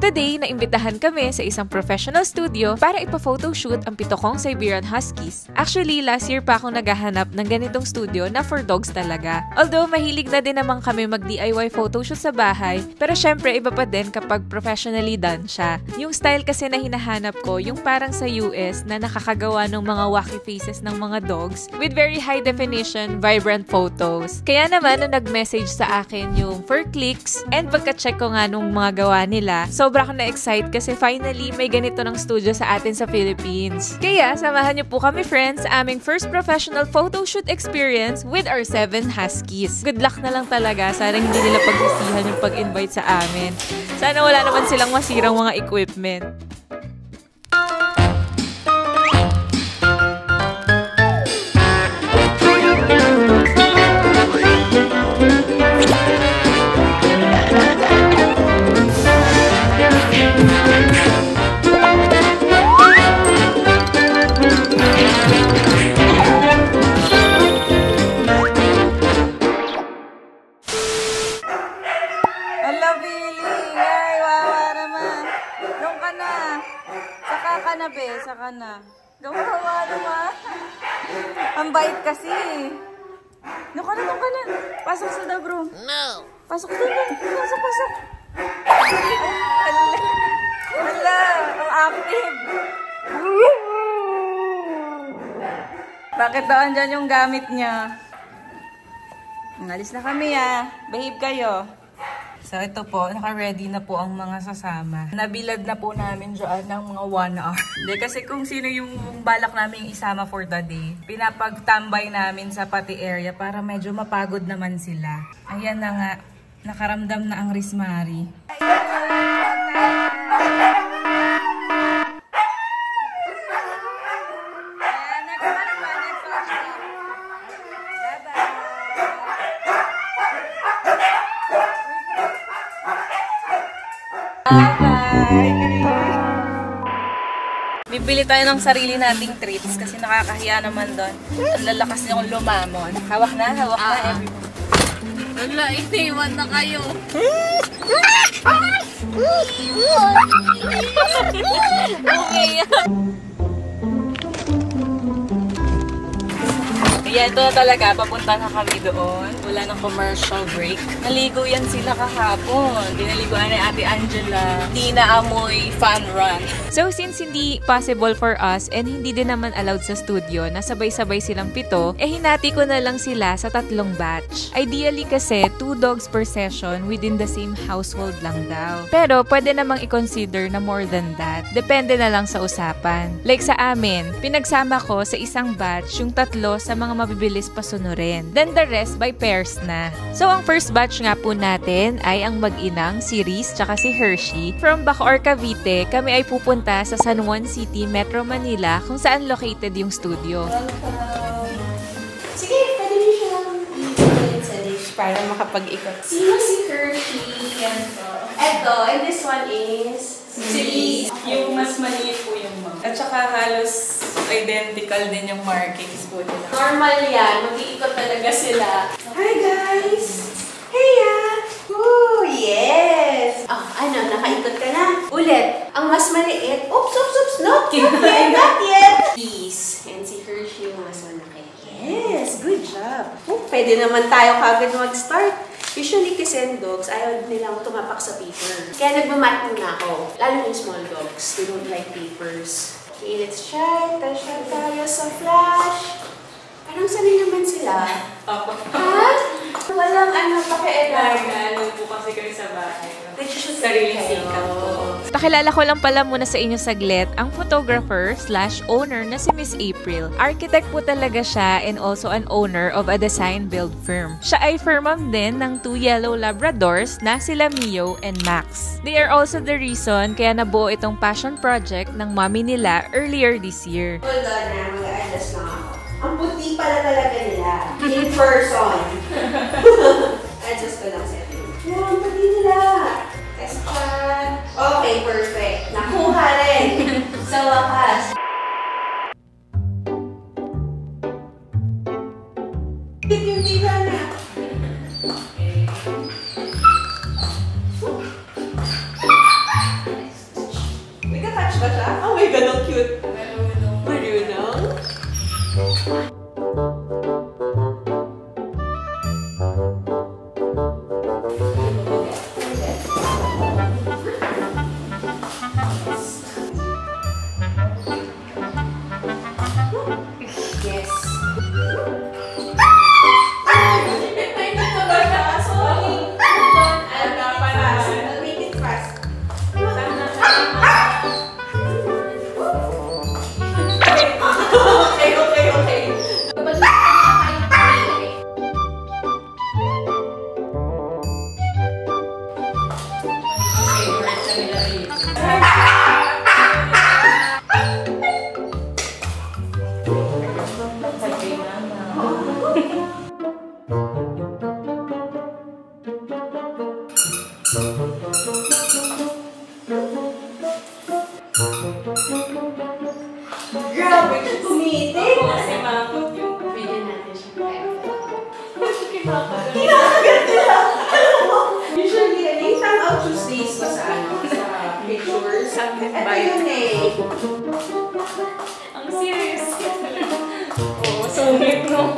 Today, naimbitahan kami sa isang professional studio para ipa-photoshoot ang 7 kong Siberian Huskies. Actually, last year pa akong naghahanap ng ganitong studio na for dogs talaga. Although, mahilig na din naman kami mag-DIY photoshoot sa bahay, pero syempre, iba pa din kapag professionally done siya. Yung style kasi na hinahanap ko, yung parang sa US na nakakagawa ng mga wacky faces ng mga dogs with very high definition, vibrant photos. Kaya naman, nung nag-message sa akin yung for clicks and pagka-check ko nga nung mga gawa nila, sobra akong na-excite kasi finally may ganito ng studio sa atin sa Philippines. Kaya, samahan niyo po kami friends sa aming first professional photoshoot experience with our 7 Huskies. Good luck na lang talaga. Sana hindi nila pagsisihan yung pag-invite sa amin. Sana wala naman silang masirang mga equipment. Saka na. Gawa naman. Ang bait kasi. Doon ka na. Pasok sa the room. No. Pasok doon. Pasok. Hala. Ang active. Bakit daw andyan yung gamit niya? Alis na kami Behave kayo. So, ito po, naka-ready na po ang mga sasama. Nabilad na po namin dyan ng mga 1 hour. Hindi, kasi kung sino yung balak namin isama for the day, pinapagtambay namin sa pati area para medyo mapagod naman sila. Ayan na nga, nakaramdam na ang Rismari. Bibili tayo ng sarili nating treats kasi nakakahiya naman doon. Ang lalakas niyong lumamon. Hawak na everyone. Wala, iniwan na kayo. Okay. Ayan, ito na talaga. Papunta na kami doon. Wala ng commercial break. Naligo yan sila kahapon. Dinaliguan ni Ate Angela. Di na amoy fun run. So, since hindi possible for us and hindi din naman allowed sa studio na sabay-sabay silang 7, hinati ko na lang sila sa 3 batch. Ideally kasi, 2 dogs per session within the same household lang daw. Pero, pwede namang i-consider na more than that. Depende na lang sa usapan. Like sa amin, pinagsama ko sa isang batch yung 3 sa mga mabibilis pasunurin. Then the rest by pairs na. So, ang first batch nga po natin ay ang mag-inang si Reese tsaka si Hershey. From Bacoor, Cavite, kami ay pupunta sa San Juan City, Metro Manila, kung saan located yung studio. Sige, pwede niyo siya i-put sa dish para makapag-ikot. Sino si Hershey? Eto, and this one is Si Reese. Yung mas maliit po yung mga. At saka halos identical din yung markings po nila. normal yan. Mag-iikot talaga sila. Hi guys! Heya! Woo! Yes! Oh, nakaikot ka na. Ulit. Ang mas maliit. Oops! Not yet! Please. And si Hershey yung mas malaki. Yes! Good job. Oh, pwede naman tayo kagad mag-start. Usually kasi ang dogs, ayaw nilang tumapak sa paper. Kaya nagmamat muna ako. Lalo yung small dogs. They don't like papers. Okay, let's try. Try tayo sa flash. Parang sanay naman sila. Opo. Ha? Walang pakialam. Nag-ano po kasi kayo sa bahay. Sariling sikap po. Pakilala ko lang pala muna sa inyo saglit ang photographer/owner na si Miss April. Architect po talaga siya and also an owner of a design build firm. Siya ay firmam din ng 2 yellow Labradors na sila Mio and Max. They are also the reason kaya nabuo itong passion project ng mommy nila earlier this year. Hold on mag-adjust lang ako. Ang puti pala talaga nila. In person. Adjust ko lang sa inyo. Yeah, ang puti nila. Test chan. Okay, perfect. Nakuha rin. Sa wakas. Yung tita na. ba siya? Oh my God, ang cute. Marunong. Yes. I'll make it fast. Okay. Grabe ka tumitig! Kasi mamot yung Pwede natin siya. kinakagat nila. Usually, yung Hangout Tuesdays ko sa pictures. Ito yun eh. Ang serious. Oo, sungit no.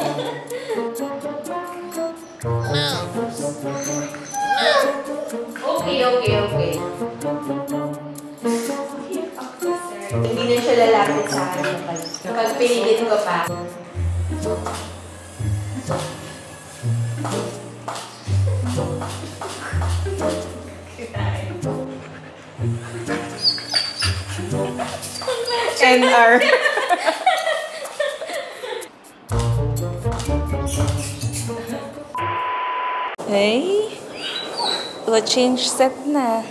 Okay. Hindi na siya lalapit sa akin kapag pinilit ko pa. NR. Hey, change set na.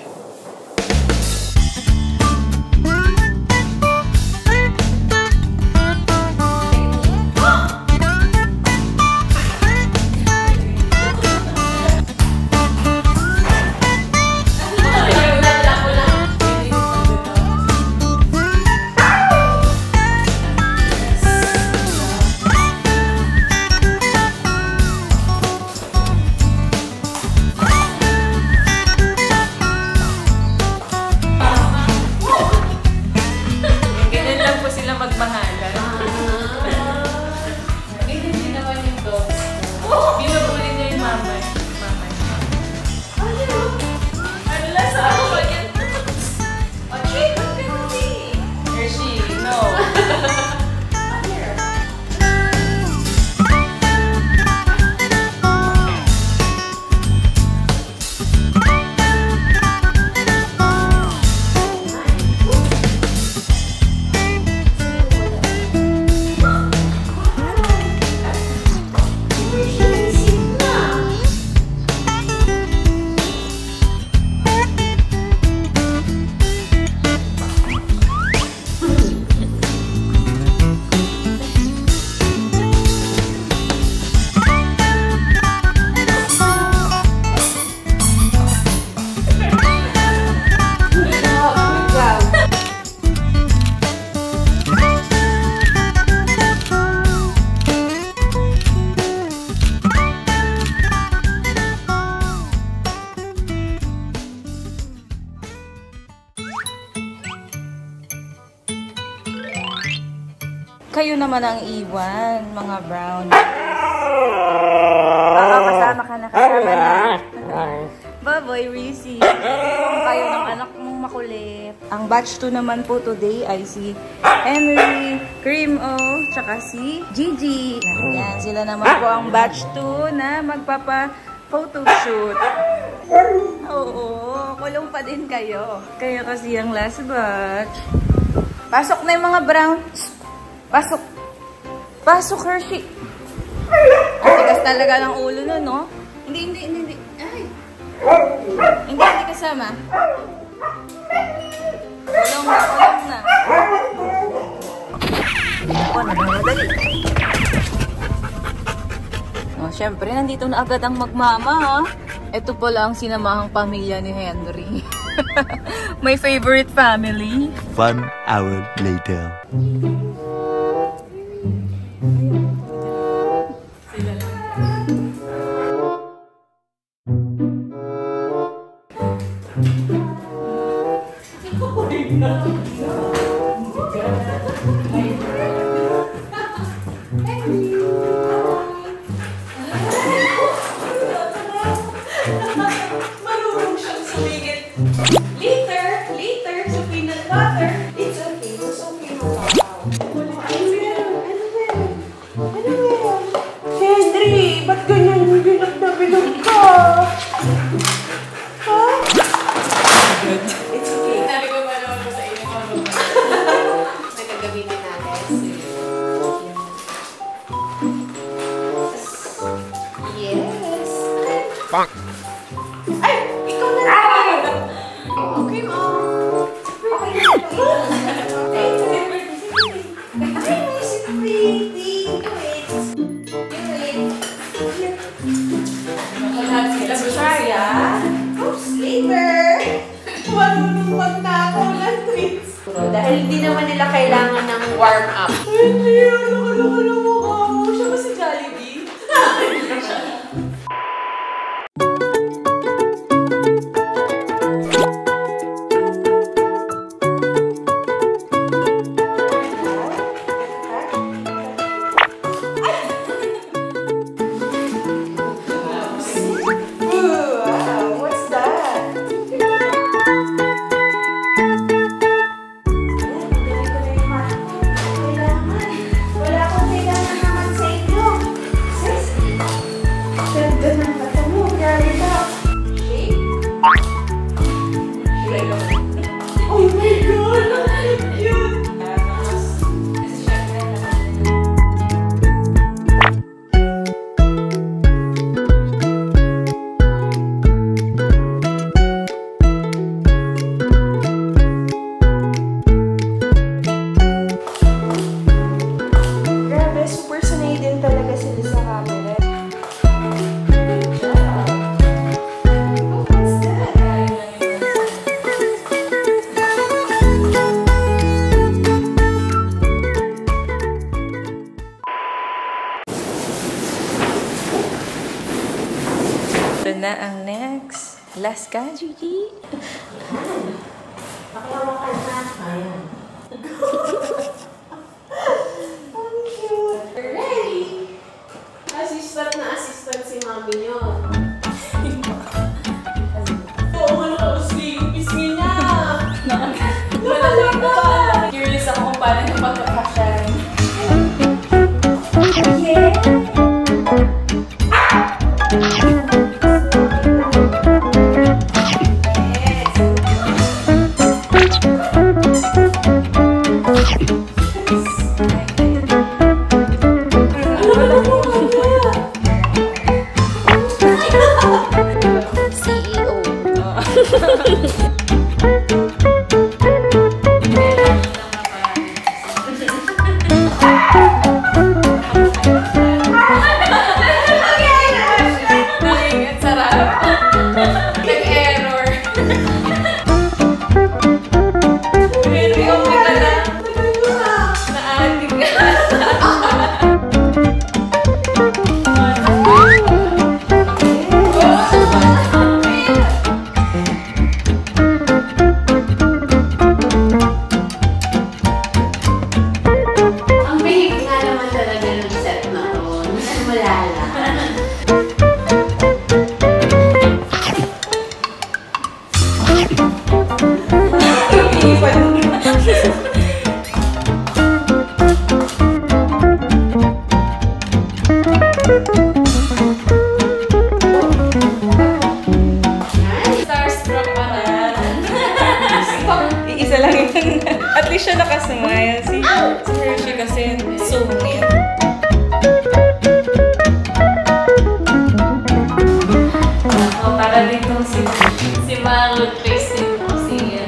Kayo naman ang iwan, mga brown. Kasama ka na. Baboy, Rizzy. Kayo ng anak mong makulit. Ang batch 2 naman po today ay si Henry, Cream O, tsaka si Gigi. Yan, sila naman po ang batch 2 na magpapa-photoshoot. Oo, kulong pa din kayo. Kayo kasi ang last batch. Pasok na yung mga brown. Pasok. Pasok, Hershey. Ang tigas talaga ng ulo nun, no? Hindi. Ay. Hindi kasama. Kulong na. Ako, nagmamadali. Oh, syempre, nandito na agad ang magmama, ha? Ito pala ang sinamahang pamilya ni Henry. My favorite family. 1 hour later. Oh my God. Dahil hindi naman nila kailangan ng warm-up. Hindi, ano mukha mo? Siya ba si Jollibee? Ito na ang next. Last ka, Gigi. Pakihawakan na. Ayan. Ang cute. Ready? Assistant na assistant si mami nyo. Oo, pisngi niya. Curious ako kung paano yung pagkakasyaran. Yeah. Isa lang yun. At least siya nakasmile. Si Hershey kasi sungit. Para ditong si Marlon face din po siya.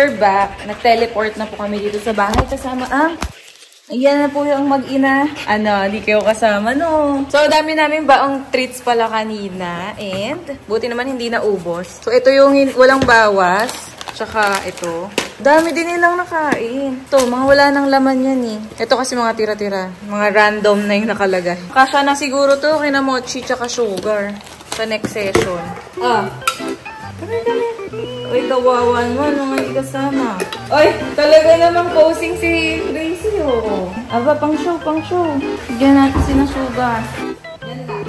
we're back. Nag-teleport na po kami dito sa bahay kasama ang... Ayan na po yung mag-ina. Ano, di kayo kasama, no? So, dami namin baong treats pala kanina. And, buti naman hindi naubos. So, ito yung walang bawas. Tsaka, ito. Dami din nilang nakain. Ito, mga wala nang laman yan eh. Ito kasi mga tira-tira. Mga random na yung nakalagay. Kasya na siguro to, kina mochi tsaka sugar. Sa next session. Ah. Kami. Uy, kawawan mo, nung hindi kasama. Uy, talaga namang posing si Gracie, oh. Aba, pang show. Bigyan natin si na sugar. Yan na.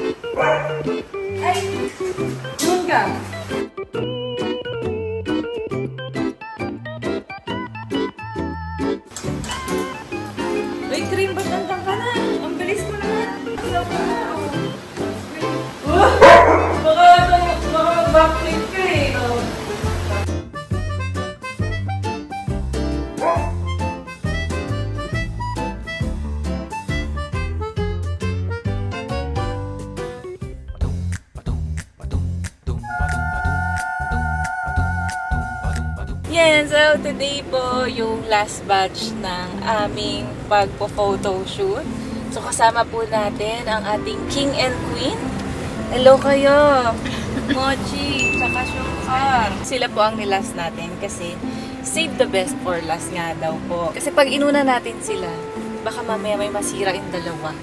Ay! Doon ka. Uy, cream, ba't nandang ka na? Ang bilis mo naman. Baka mag-backflip ka eh. Yan, so today po yung last batch ng aming pagpo-photoshoot. So kasama po natin ang ating king and queen. Hello kayo! Mochi, tsaka Shukar. Sila po ang nilast natin kasi save the best for last nga daw po. Kasi pag inuna natin sila, baka mamaya may masira yung dalawa.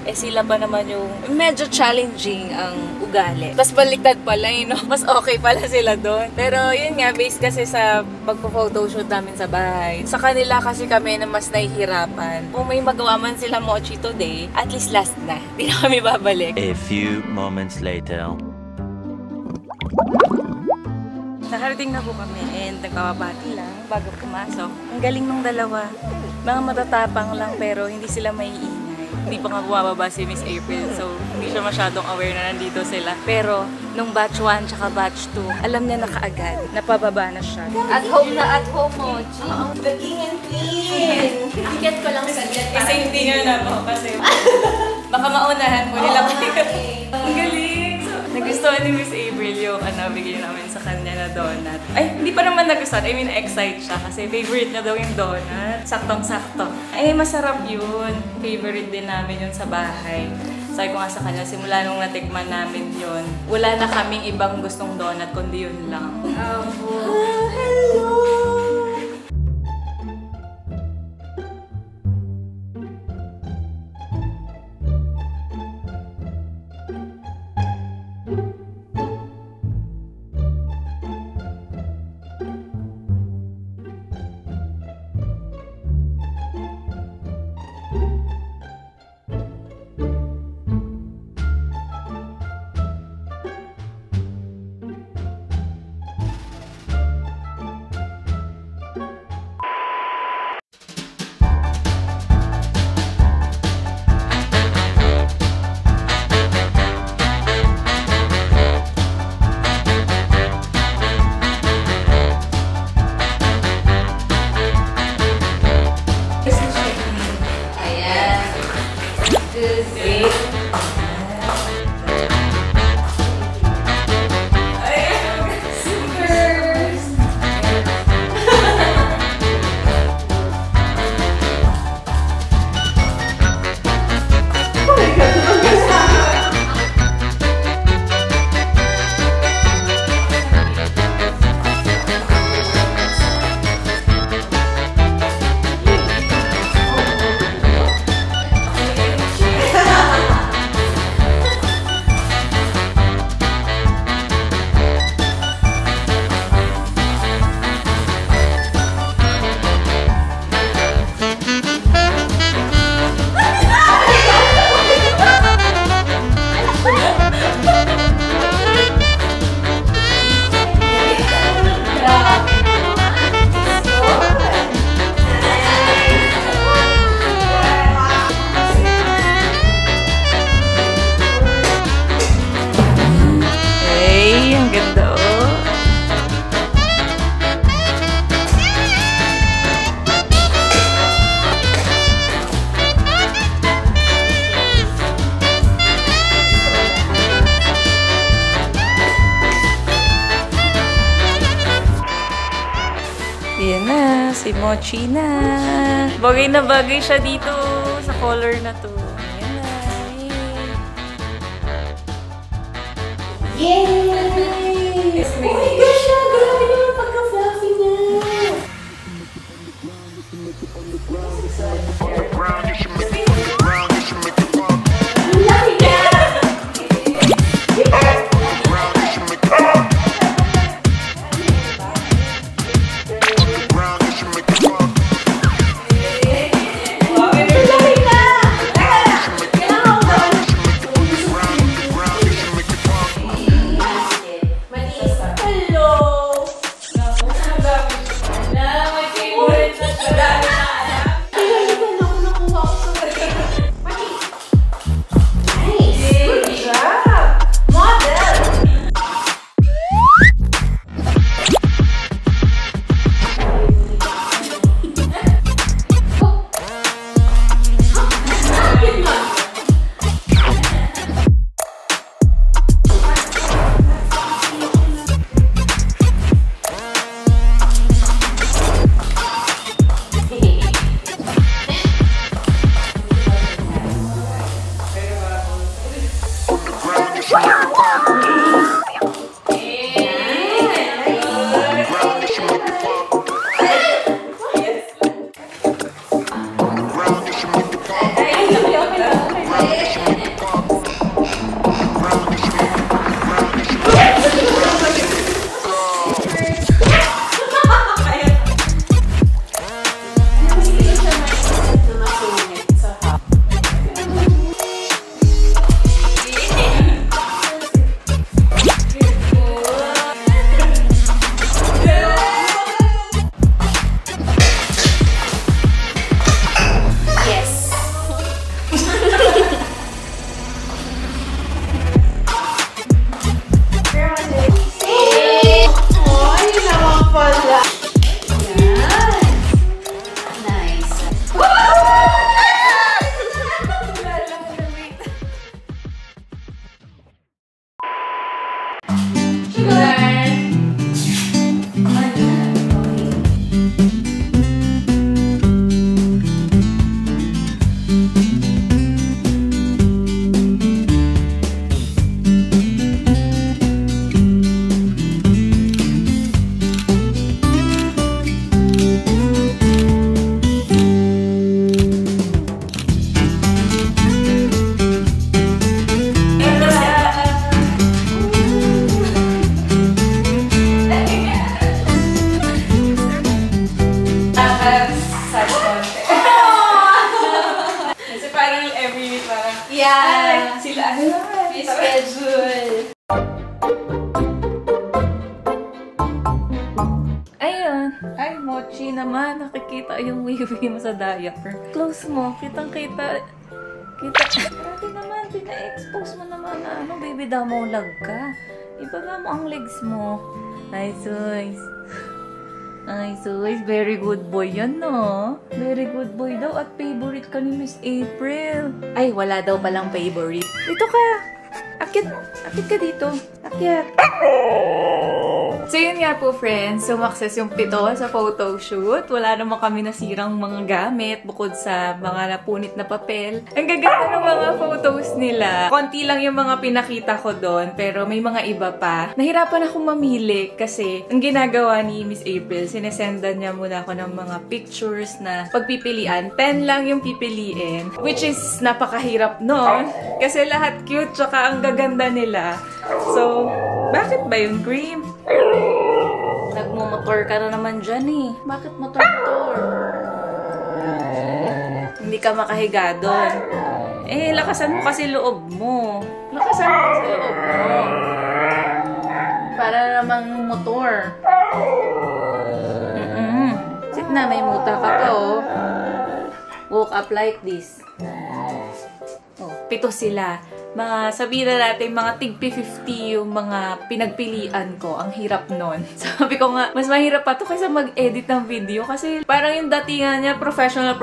Eh sila pa naman yung medyo challenging ang ugali. Tapos baliktad pala yun, no? Mas okay pala sila doon. Pero yun nga, based kasi sa pagpo-photoshoot namin sa bahay. Sa kanila kasi kami na mas nahihirapan. Kung may magawa man sila Mochi today, at least last na. Di na kami babalik. A few moments later. Nakarating na po kami and nagkawabati lang bago pumasok. Ang galing ng dalawa. Mga matatapang lang pero hindi sila maiingay. Hindi pa nga bumababa si Miss April, so hindi siya masyadong aware na nandito sila. Pero nung batch 1 tsaka batch 2, alam niya na kaagad. Napababa na siya. At home, Mochi. The king and queen. Ticket ko lang saglit. Kasi hindi nga na po kasi baka maunahan po nila. Ang galing! Nagustuhan ni Miss April yung bigay namin sa kanya na donut. Ay, hindi pa naman nagustuhan. I mean, excited siya kasi favorite niya daw yung donut. Saktong-sakto. Ay, masarap yun. Favorite din namin yun sa bahay. Sabi ko nga sa kanya, simula nung natikman namin yun, wala na kaming ibang gustong donut kundi yun lang. Hello! Mochi na. Bagay na bagay siya dito sa color na to. Ayan na. Yay! Oh my gosh, grabe naman pagka-fluffy niya. Yeah. Sila ano naman. May schedule. Ayun. Ay, Mochi naman. Nakikita yung wavy mo sa diaper. Close mo. Kitang-kita. Grabe naman. Pina-expose mo naman na ano, baby daw mo lag ka. Ibaba mo ang legs mo. Nice boys. Nice boys. Very good boy yan, no? Very good boy daw. At favorite ka ni Miss April. Ay, wala daw palang favorite. Dito ka. Akit ka dito. Akyat. So yun nga po friends, sumakses yung pito sa photoshoot. Wala naman kami nasirang mga gamit bukod sa mga napunit na papel. Ang gaganda ng mga photos nila. Konti lang yung mga pinakita ko doon, pero may mga iba pa. Nahirapan akong mamili kasi ang ginagawa ni Miss April, sinesendan niya muna ako ng mga pictures na pagpipilian. 10 lang yung pipiliin, which is napakahirap nun. Kasi lahat cute, tsaka ang gaganda nila. So, bakit ba yung cream? Nagmumotor ka na naman dyan eh. Bakit motor-motor? Hindi ka makahiga doon. Eh, lakasan mo kasi loob mo. Lakasan mo kasi loob mo. Para namang motor. Sit na, may muta ka pa oh. Walk up like this. Oh, 7 sila. Mga sabihin na natin, mga tig-50 yung mga pinagpilian ko. Ang hirap nun. Sabi ko nga, mas mahirap pa to kaysa mag-edit ng video kasi parang yung datingan niya professional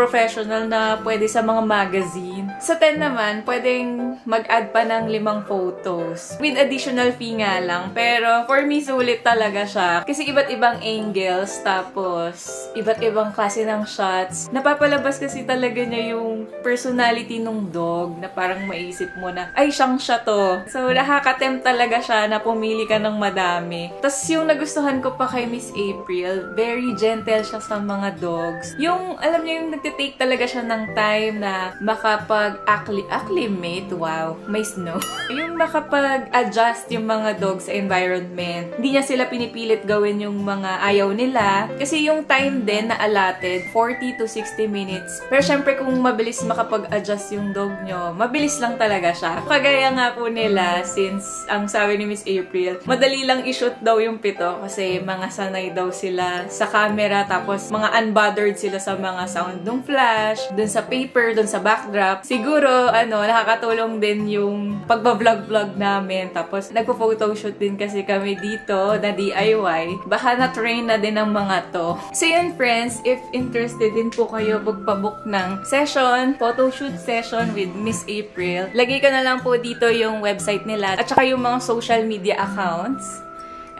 na pwede sa mga magazine. Sa 10 naman, pwedeng mag-add pa ng 5 photos. With additional fee nga lang. Pero for me, sulit talaga siya. Kasi iba't ibang angles, tapos iba't ibang klase ng shots. Napapalabas kasi talaga niya yung personality ng dog na parang maisip mo na, ay, siyang siya to. So, nakaka-tempt talaga siya na pumili ka ng madami. Tapos yung nagustuhan ko pa kay Miss April, very gentle siya sa mga dogs. Yung, alam niyo, yung nagtitake talaga siya ng time na makapag-acclimate. Wow, may snow. Yung makapag-adjust yung mga dogs sa environment. Hindi niya sila pinipilit gawin yung mga ayaw nila. Kasi yung time din na allotted, 40 to 60 minutes. Pero syempre kung mabilis makapag-adjust yung dog nyo, mabilis lang talaga siya. Kagaya nga po nila, since ang sabi ni Miss April, madali lang i-shoot daw yung pito kasi mga sanay daw sila sa camera, tapos mga unbothered sila sa mga sound ng flash, dun sa paper, dun sa backdrop. Siguro, nakakatulong din yung pagbablog-vlog namin. Tapos, nagpo-photoshoot din kasi kami dito na DIY. Baka na-train na din ang mga to. So yun, friends, if interested din po kayo magpabook ng session, photoshoot session with Miss April, lagay ko na lang po dito yung website nila at saka yung mga social media accounts.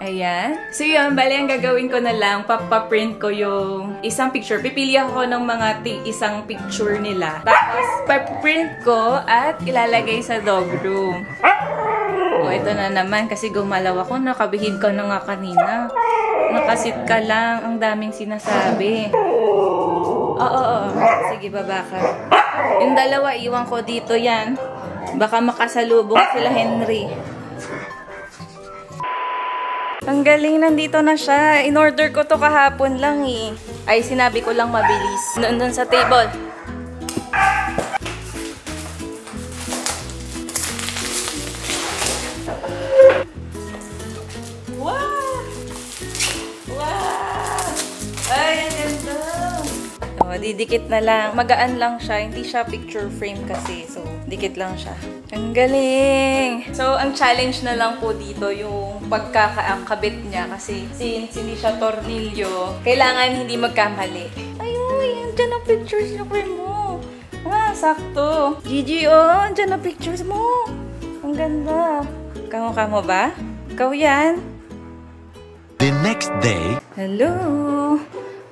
Ayan. So yun, bali ang gagawin ko na lang, papaprint ko yung isang picture. Pipili ako ng mga isang picture nila. Tapos, paprint ko at ilalagay sa dog room. O, ito na naman kasi gumalaw ako. Nakabihid ko na nga kanina. Nakasit ka lang. Ang daming sinasabi. Oo. Sige, baba ka. Yung dalawa, iwan ko dito yan. Baka makasalubong sila Henry. Ang galing, nandito na siya. In-order ko to kahapon lang eh. Ay, sinabi ko lang mabilis. Nandun sa table. Wow! Wow! Ay, ang ganda! So, didikit na lang. Magaan lang siya. Hindi siya picture frame kasi. So, dikit lang siya. Ang galing! So, ang challenge na lang po dito yung pagkakakabit niya kasi since hindi siya tornilyo, kailangan hindi magkamali. Ayun, dyan ang pictures niyo mo. Sakto. Gigi, dyan ang pictures mo. Ang ganda. Kamukha mo ba? Ikaw yan? The next day. Hello!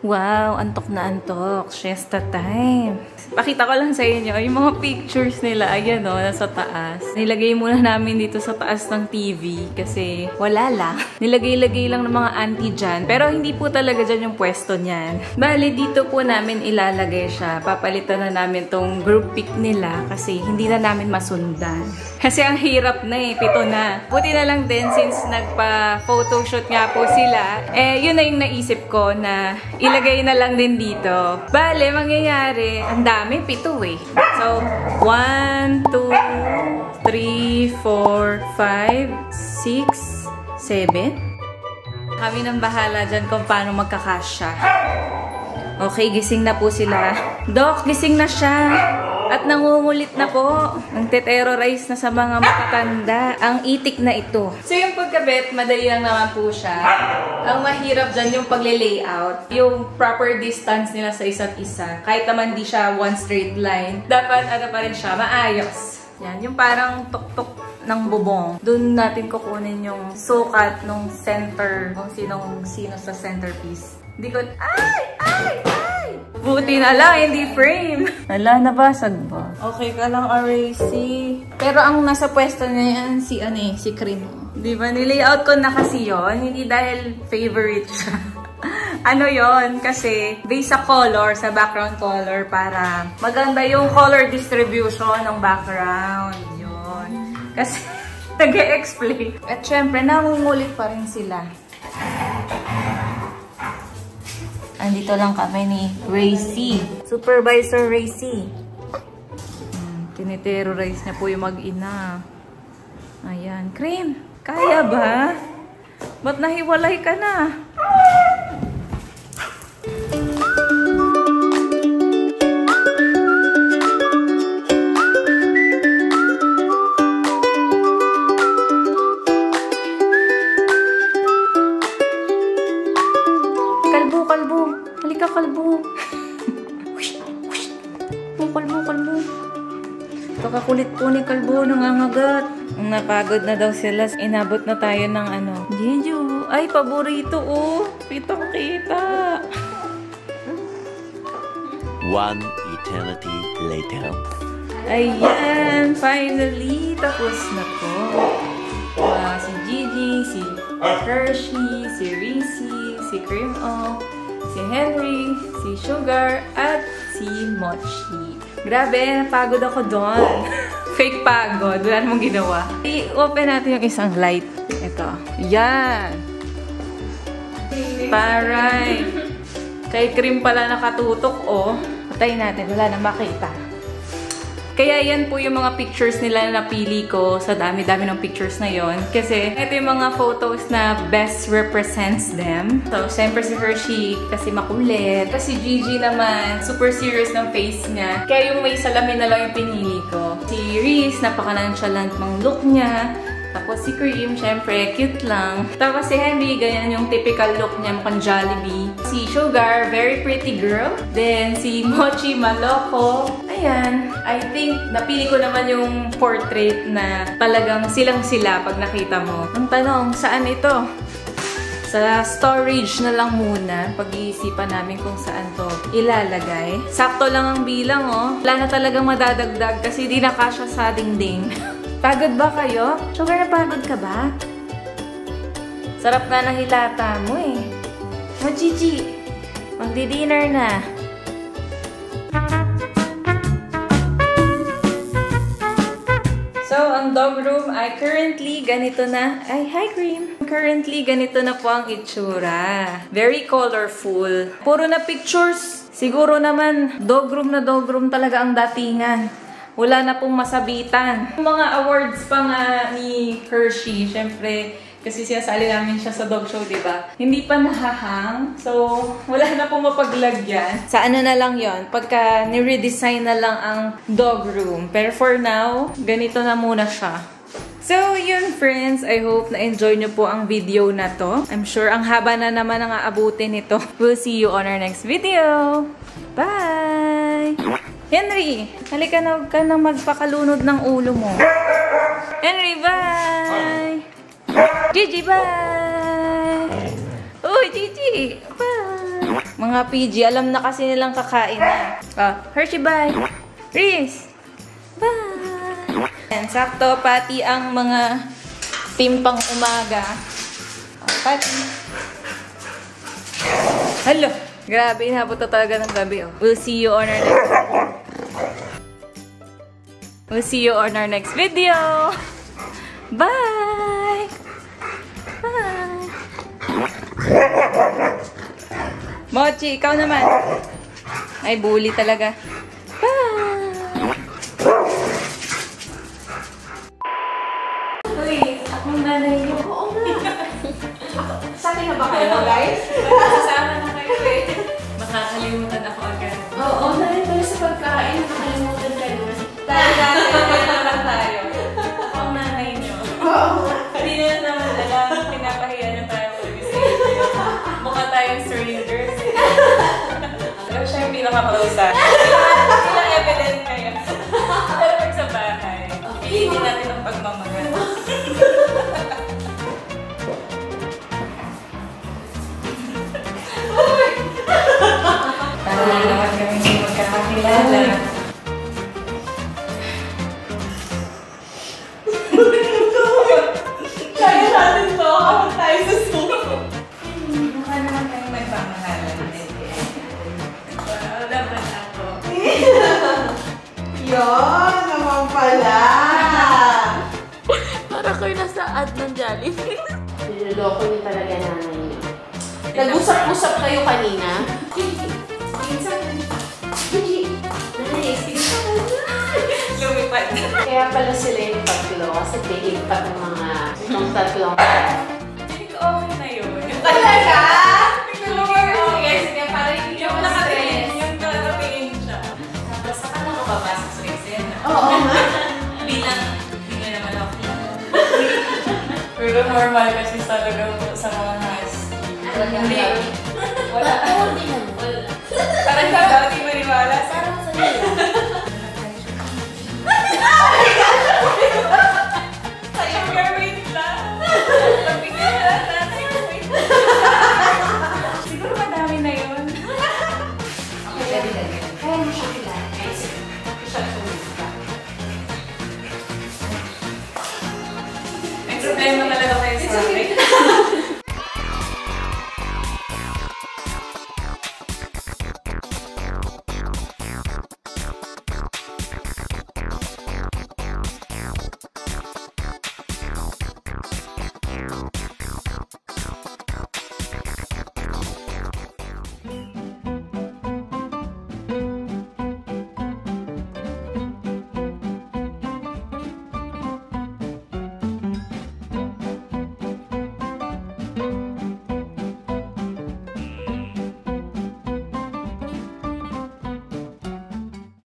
Wow, antok na antok. Siesta time. Pakita ko lang sa inyo, yung mga pictures nila, ayan o, nasa taas. Nilagay muna namin dito sa taas ng TV kasi wala lang. Nilagay-lagay lang ng mga auntie dyan. Pero hindi po talaga dyan yung pwesto niyan. Bali, dito po namin ilalagay siya. Papalitan na namin tong group pic nila kasi hindi na namin masundan. Kasi ang hirap na eh, 7 na. Buti na lang din since nagpa-photoshoot nga po sila, yun na yung naisip ko na ilagay na lang din dito. Bale, mangyayari, ang dami, 7 eh. So, 1, 2, 3, 4, 5, 6, 7. Kami nang bahala dyan kung paano magkakasya. Okay, gising na po sila. Doc, gising na siya. At nangungulit na po. Nagte-terrorize na sa mga matatanda. Ang itik na ito. So yung pagkabit, madali lang naman po siya. Ang mahirap dyan yung pagle-layout. Yung proper distance nila sa isa't isa. Kahit naman di siya one straight line. Dapat pa rin siya maayos. Yan, yung parang tuk-tuk ng bubong. Doon natin kukunin yung sukat ng center. Kung sino sa centerpiece. Hindi ko, ay! Buti na lang, hindi frame. Wala, nabasag ba? Okay ka lang, RAC. Pero ang nasa pwesto niya yan, si Cream. Di ba? Nilayout ko na kasi yun. Hindi dahil favorite siya. Ano yon? Kasi based sa color, sa background color, para maganda yung color distribution ng background. Yun. Kasi nag-e-explain. At syempre, nangungulit pa rin sila. Andito lang kami ni Racy. Supervisor Racy. Tiniterrorize niya po yung mag-ina. Ayan. Cream, kaya ba? Ba't nahiwalay ka na? Kalbo. Halika, kalbo. Kalbo. Kakakulit po ni kalbo. Oo, nangangagat. Napagod na daw sila. Inabot na tayo ng ano. Jeju. Ay, paborito oh. Kitang-kita. One eternity later. Ayan, finally, tapos na po. Si Gigi, si Hershey, si Reese, si Cream O, si Henry, si Sugar, at si Mochi. Grabe, napagod ako doon. Fake pagod, wala namang ginawa. I-open natin yung isang light. Ito. Yan. Paray. Kay Cream pala nakatutok, oh. Patayin natin, wala na makita. Kaya yan po yung mga pictures nila na napili ko sa dami-dami ng pictures na yon. Kasi ito yung mga photos na best represents them. So, siyempre si Hershey kasi makulit. Kasi Gigi naman, super serious ng face niya. Kaya yung may salamin na lang yung pinili ko. Si Reese, napaka-nonchalant mang look niya. Tapos si Cream, syempre, cute lang. Tapos si Henry, ganyan yung typical look niya, mukhang Jollibee. Si Sugar, very pretty girl. Then si Mochi, maloko. Ayan, I think napili ko naman yung portrait na talagang silang-sila pag nakita mo. Ang tanong, saan ito? Sa storage na lang muna. Pag-iisipan namin kung saan to ilalagay. Sakto lang ang bilang, oh. Wala na talagang madadagdag kasi di na kasya sa dingding. Pagod ba kayo? Sugar, napagod ka ba? Sarap na nahilata mo eh. Gigi, magdi-dinner na. So, ang dog room ay currently ganito na. Ay, hi Cream! Currently, ganito na po ang itsura. Very colorful. Puro na pictures. Siguro naman, dog room na dog room talaga ang datingan. Wala na pong masabitan. Yung mga awards pa nga ni Hershey, syempre, kasi sinasali namin siya sa dog show, diba? Hindi pa nahahang. So, wala na pong mapaglagyan. Sa ano na lang yon, pagka ni-redesign na lang ang dog room. Pero for now, ganito na muna siya. So, yun friends. I hope na-enjoy nyo po ang video na to. I'm sure ang haba na naman ang aabutin nito. We'll see you on our next video. Bye! Henry, halika na, huwag ka nang magpakalunod ng ulo mo. Henry, bye! Gigi, bye! Uy, Gigi, bye! Mga PG, alam na kasi nilang kakain na. Hershey, bye! Reese, bye! And sakto, pati ang mga timpang umaga. Pati. Hello! Grabe, inabot na talaga ng gabi, oh. We'll see you on our next video. Bye! Bye! Mochi, ikaw naman. Ay, bully talaga. Bye! Uy, akong nanay niyo. Oo nga. Sa akin na ba kayo, guys? Kasama na kayo eh. Makakalimutan ako agad. Oo, dahil tayo sa pagkain, nakalimutan kayo. Naman tayo. Akong nanay niyo. Oo nga. Hindi na naman alam. Pinapahiya na tayo mukha tayong strangers. Pero siya yung pinakakausap. Ilang evident kayo. Pero pag sa bahay, hindi natin ang pagmamahal. Tara naman kami magkakakilala. Kaya natin to. Ako tayo sa suko. Mukha naman kayong may pamahalan. Wala ba na ako? Yun naman pala. Para kayo nasa ad ng Jollibee. Niloloko niyo talaga nanay niyo. Nag-usap-usap kayo kanina. Gigi, Lumipad. kaya pala sila yung tatlo kasi tigil pa ng mga itong tatlong. Hindi ko okay na yun. Talaga? Sige, sige, para yung nakatingin, yung nakatingin siya. Tapos saka na makapasok sa eksena. Oo nga. Bilang, hindi nga naman ako. Pero normal kasi talaga sa mga husky. Hindi. Wala. Parang hindi maniwala. Parang sa nila.